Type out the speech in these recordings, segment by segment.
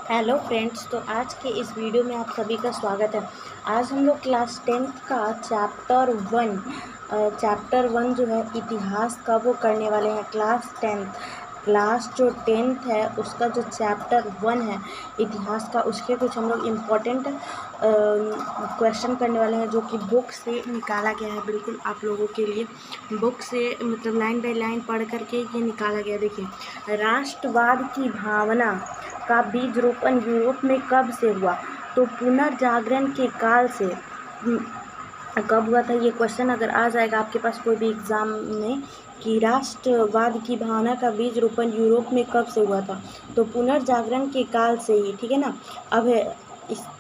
Hello friends, तो आज के इस वीडियो में आप सभी का स्वागत है। आज हम लोग क्लास 10th का चैप्टर वन जो है इतिहास का वो करने वाले हैं। क्लास जो 10th है उसका जो चैप्टर 1 है इतिहास का, उसके कुछ हम लोग इम्पोर्टेंट क्वेश्चन करने वाले हैं जो कि बुक से निकाला गया है। बिल्कुल आप लोगों के लिए बुक से मतलब लाइन बाय लाइन पढ़ करके ये निकाला गया। देखिए, राष्ट्रवाद की भावना का बीज रोपण यूरोप में कब से हुआ? तो पुनर्जागरण के काल से कब हुआ था? ये क्वेश्चन अगर आ जाएगा आपके पास कोई भी एग्ज़ाम में कि राष्ट्रवाद की भावना का बीज रोपण यूरोप में कब से हुआ था, तो पुनर्जागरण के काल से ही, ठीक है ना। अब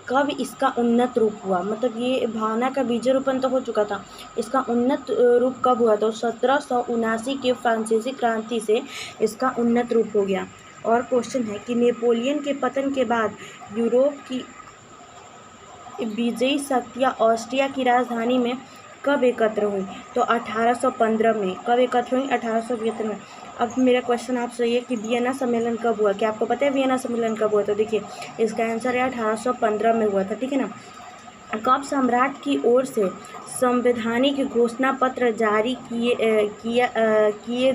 कब इसका उन्नत रूप हुआ, मतलब ये भावना का बीज रोपण तो हो चुका था, इसका उन्नत रूप कब हुआ? तो 1779 के फ्रांसीसी क्रांति से इसका उन्नत रूप हो गया। और क्वेश्चन है कि नेपोलियन के पतन के बाद यूरोप की विजयी शक्तियाँ ऑस्ट्रिया की राजधानी में कब एकत्र हुई? तो 1815 में। कब एकत्र हुई? 1875 में। अब मेरा क्वेश्चन आपसे ये कि वियना सम्मेलन कब हुआ? क्या आपको पता है वियना सम्मेलन कब हुआ? तो देखिए, इसका आंसर है 1815 में हुआ था, ठीक है ना। कब सम्राट की ओर से संवैधानिक घोषणा पत्र जारी किए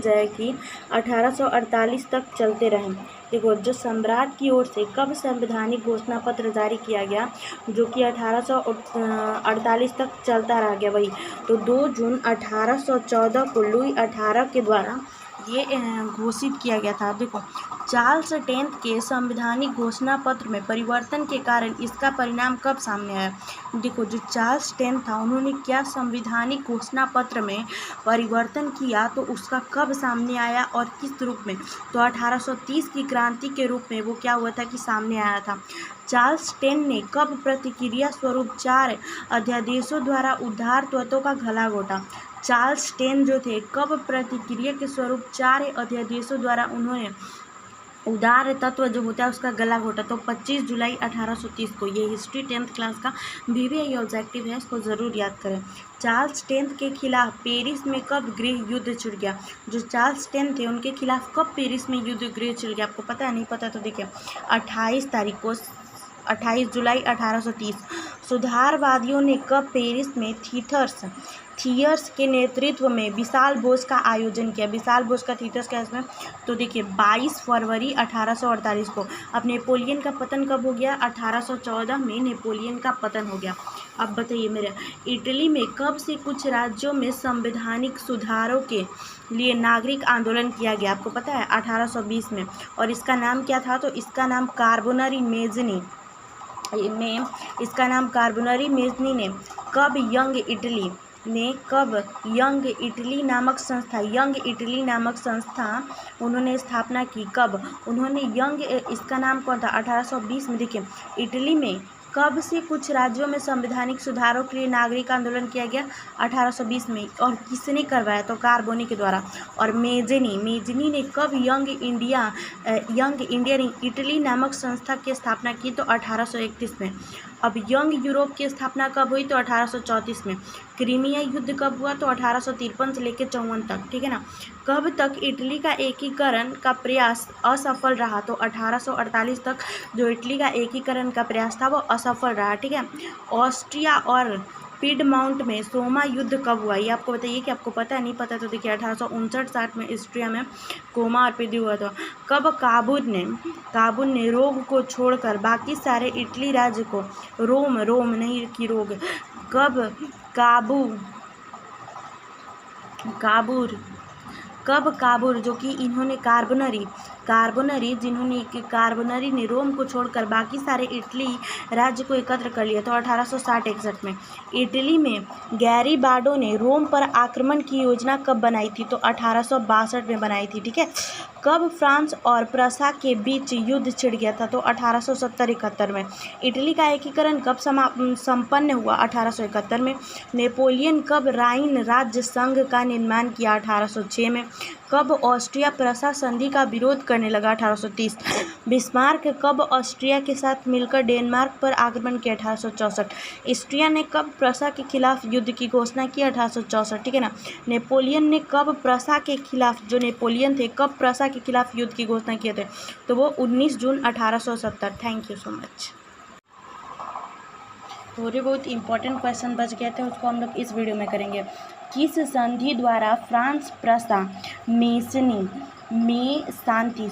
जाए कि 1848 तक चलते रहें? देखो, जो सम्राट की ओर से कब संवैधानिक घोषणा पत्र जारी किया गया जो कि 1848 तक चलता रह गया, वही तो 2 जून 1814 को लुई 18 के द्वारा ये घोषित किया गया था। देखो, चार्ल्स 10th के संवैधानिक घोषणा पत्र में परिवर्तन के कारण इसका परिणाम कब सामने आया? देखो, जो चार्ल्स 10th था उन्होंने क्या संवैधानिक घोषणा पत्र में परिवर्तन किया, तो उसका कब सामने आया और किस रूप में? तो 1830 की क्रांति के रूप में वो क्या हुआ था कि सामने आया था। चार्ल्स 10 ने कब प्रतिक्रिया स्वरूप 4 अध्यादेशों द्वारा उदार तत्वों का गला घोटा? चार्ल्स 10 जो थे कब प्रतिक्रिया के स्वरूप 4 अध्यादेशों द्वारा उन्होंने उदार तत्व जो होता है उसका गला घोटा? तो 25 जुलाई 1830 को। ये हिस्ट्री 10th क्लास का VVI ऑब्जेक्टिव है, इसको ज़रूर याद करें। चार्ल्स 10th के खिलाफ पेरिस में कब गृह युद्ध छिड़ गया? जो चार्ल्स 10th थे उनके खिलाफ कब पेरिस में युद्ध गृह छिड़ गया? आपको पता है? नहीं पता तो देखिए, 28 तारीख को, 28 जुलाई 1830। सुधारवादियों ने कब पेरिस में थियर्स के नेतृत्व में विशाल भोज का आयोजन किया? विशाल भोज का थियर्स का इसमें, तो देखिए 22 फरवरी 1848 को। अब नेपोलियन का पतन कब हो गया? 1814 में नेपोलियन का पतन हो गया। अब बताइए मेरे, इटली में कब से कुछ राज्यों में संवैधानिक सुधारों के लिए नागरिक आंदोलन किया गया? आपको पता है? 1820 में। और इसका नाम क्या था? तो इसका नाम कार्बोनरी मेजनी ने कब यंग इटली नामक संस्था उन्होंने स्थापना की? कब उन्होंने इसका नाम कौन था? 1820 में। देखिए, इटली में कब से कुछ राज्यों में संवैधानिक सुधारों के लिए नागरिक आंदोलन किया गया? 1820 में। और किसने करवाया? तो कार्बोनी के द्वारा। और मेजनी ने कब यंग इंडियन इटली नामक संस्था की स्थापना की? तो 1831 में। अब यंग यूरोप की स्थापना कब हुई? तो 1834 में। क्रीमिया युद्ध कब हुआ? तो 1853 से लेकर 54 तक, ठीक है ना। कब तक इटली का एकीकरण का प्रयास असफल रहा? तो 1848 तक जो इटली का एकीकरण का प्रयास था वो असफल रहा, ठीक है। ऑस्ट्रिया और पिडमाउंट में सोमा युद्ध कब हुआ? ये आपको बताइए कि आपको पता है? नहीं पता तो देखिए, 1859-60 में ऑस्ट्रिया में कोमा और पिडी हुआ था। कब काबुल ने रोग को छोड़कर बाकी सारे इटली राज्य को रोम नहीं कि रोग, कब काबुल जो कि इन्होंने कार्बोनरी ने रोम को छोड़कर बाकी सारे इटली राज्य को एकत्र कर लिया? तो 1860-61 में। इटली में गैरीबार्डो ने रोम पर आक्रमण की योजना कब बनाई थी? तो 1862 में बनाई थी, ठीक है। कब फ्रांस और प्रसा के बीच युद्ध छिड़ गया था? तो 1870-71 में। इटली का एकीकरण कब संपन्न हुआ? 1871 में। नेपोलियन कब राइन राज्य संघ का निर्माण किया? 1806 में। कब ऑस्ट्रिया प्रसा संधि का विरोध करने लगा? 1830। बिस्मार्क कब ऑस्ट्रिया के साथ मिलकर डेनमार्क पर आक्रमण किया? 1864। ऑस्ट्रिया ने कब प्रसा के खिलाफ युद्ध की घोषणा की? 1864, ठीक है ना। नेपोलियन ने कब प्रसा के खिलाफ, जो नेपोलियन थे, कब प्रसा के खिलाफ युद्ध की घोषणा किए थे? तो वो 19 जून 1870। Thank you so much. थोड़े बहुत इंपॉर्टेंट क्वेश्चन बच गए थे, उसको हम लोग इस वीडियो में करेंगे। किस संधि द्वारा फ्रांस प्रसा मेसनी में शांति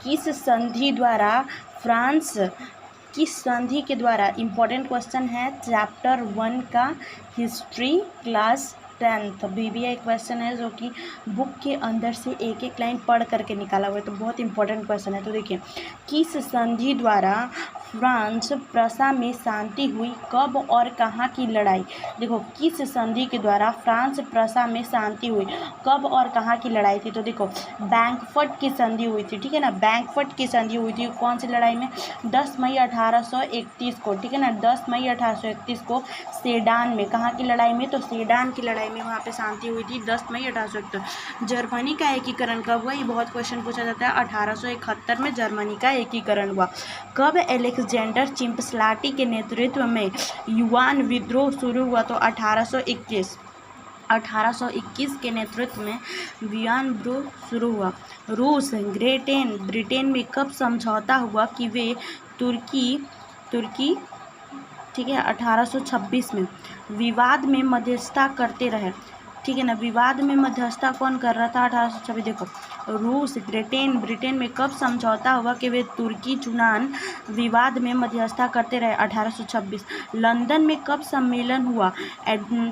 किस संधि द्वारा फ्रांस किस संधि के द्वारा, इंपॉर्टेंट क्वेश्चन है चैप्टर 1 का history class 10th BBI question है, जो कि बुक के अंदर से एक एक लाइन पढ़ करके निकाला हुआ है, तो बहुत इंपॉर्टेंट क्वेश्चन है। तो देखिए, किस संधि द्वारा फ्रांस प्रसा में शांति हुई, कब और कहाँ की लड़ाई? देखो, किस संधि के द्वारा फ्रांस प्रसा में शांति हुई, कब और कहाँ की लड़ाई थी? तो देखो, बैंकफर्ट की संधि हुई थी, ठीक है ना। बैंकफर्ट की संधि हुई थी कौन सी लड़ाई में? 10 मई 1831 को, ठीक है ना। 10 मई 1831 को सेडान में, कहाँ की लड़ाई में? तो सेडान की लड़ाई में वहाँ पे शांति हुई थी 10 मई 1871। जर्मनी का एकीकरण कब हुआ? ये बहुत क्वेश्चन पूछा जाता है। 1871 में जर्मनी का एकीकरण हुआ। कब अलेक्जेंडर चिम्पसलाटी के नेतृत्व में युआन विद्रोह शुरू हुआ? तो 1821। 1821 के नेतृत्व में युआन विद्रोह शुरू हुआ। रूस ब्रिटेन में कब समझौता हुआ कि वे तुर्की ठीक है 1826 में विवाद में मध्यस्थता करते रहे, ठीक है ना। विवाद में मध्यस्थता कौन कर रहा था? 1826। देखो, रूस ब्रिटेन में कब समझौता हुआ कि वे तुर्की चुनान विवाद में मध्यस्थता करते रहे? 1826। लंदन में कब सम्मेलन हुआ?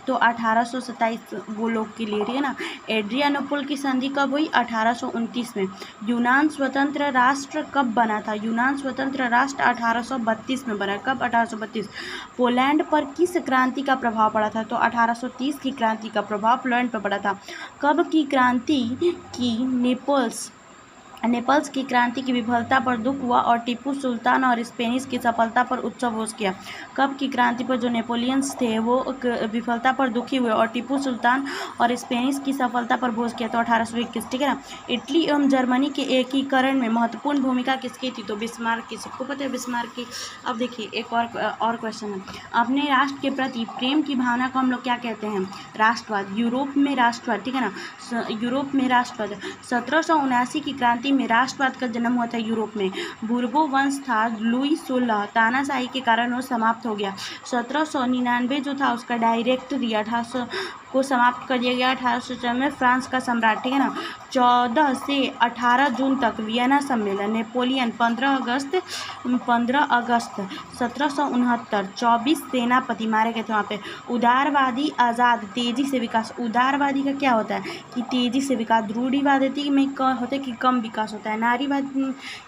तो 1827 वो लोग के लिए, ठीक है ना। एड्रियानोपल की संधि कब हुई? 1829 में। यूनान स्वतंत्र राष्ट्र कब बना था? यूनान स्वतंत्र राष्ट्र 1832 में बना। कब? 1832। पोलैंड पर किस क्रांति का प्रभाव पड़ा था? तो 1830 की क्रांति का प्रभाव पोलैंड पर पड़ा था। कब की क्रांति की नेपल्स की क्रांति की विफलता पर दुख हुआ और टीपू सुल्तान और स्पेनिश की सफलता पर उत्सव होश किया? कब की क्रांति पर जो नेपोलियंस थे वो विफलता पर दुखी हुए और टीपू सुल्तान और स्पेनिश की सफलता पर भोज किया? तो 1821, ठीक है ना। इटली एवं जर्मनी के एकीकरण में महत्वपूर्ण भूमिका किसकी थी? तो बिस्मार्क की। सबको पता है बिस्मार्क की। अब देखिए, एक और क्वेश्चन है। अपने राष्ट्र के प्रति प्रेम की भावना को हम लोग क्या कहते हैं? राष्ट्रवाद। यूरोप में राष्ट्रवाद, ठीक है ना। यूरोप में राष्ट्रवाद। 1779 की क्रांति में राष्ट्रवाद का जन्म हुआ था यूरोप में। बुर्बो वंश था, लुई 16 तानाशाही के कारण वो समाप्त हो गया। 1799 जो था उसका डायरेक्टरी 1800 को समाप्त कर दिया गया। 1804 में फ्रांस का सम्राट, ठीक है ना। 14 से 18 जून तक वियना सम्मेलन। नेपोलियन 15 अगस्त 1769। 24 सेनापति मारे गए थे वहाँ पे। उदारवादी आज़ाद तेजी से विकास। उदारवादी का क्या होता है? कि तेजी से विकास। रूढ़िवादी में होता है कि कम विकास होता है। नारीवाद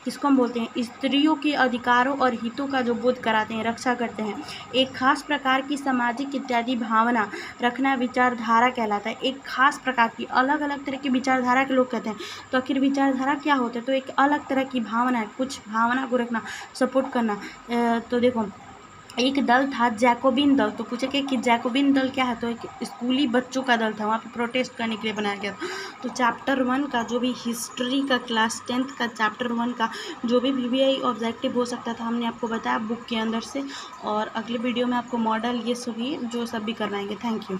किसको हम बोलते हैं? स्त्रियों के अधिकारों और हितों का जो बोध कराते हैं, रक्षा करते हैं। एक खास प्रकार की सामाजिक इत्यादि भावना रखना विचारधारा कहलाता है। एक खास प्रकार की, अलग अलग तरह की विचारधारा के लोग कहते हैं। तो आखिर विचारधारा क्या होता है? तो एक अलग तरह की भावना है, कुछ भावना को रखना, सपोर्ट करना। तो देखो, एक दल था जैकोबिन दल। तो पूछे कि जैकोबिन दल क्या है? तो एक स्कूली बच्चों का दल था, वहाँ पे प्रोटेस्ट करने के लिए बनाया गया। तो चैप्टर 1 का जो भी हिस्ट्री का क्लास 10th का चैप्टर 1 का जो भी BBI ऑब्जेक्टिव हो सकता था हमने आपको बताया बुक के अंदर से। और अगले वीडियो में आपको मॉडल ये सभी जो सब भी करवाएंगे। Thank you.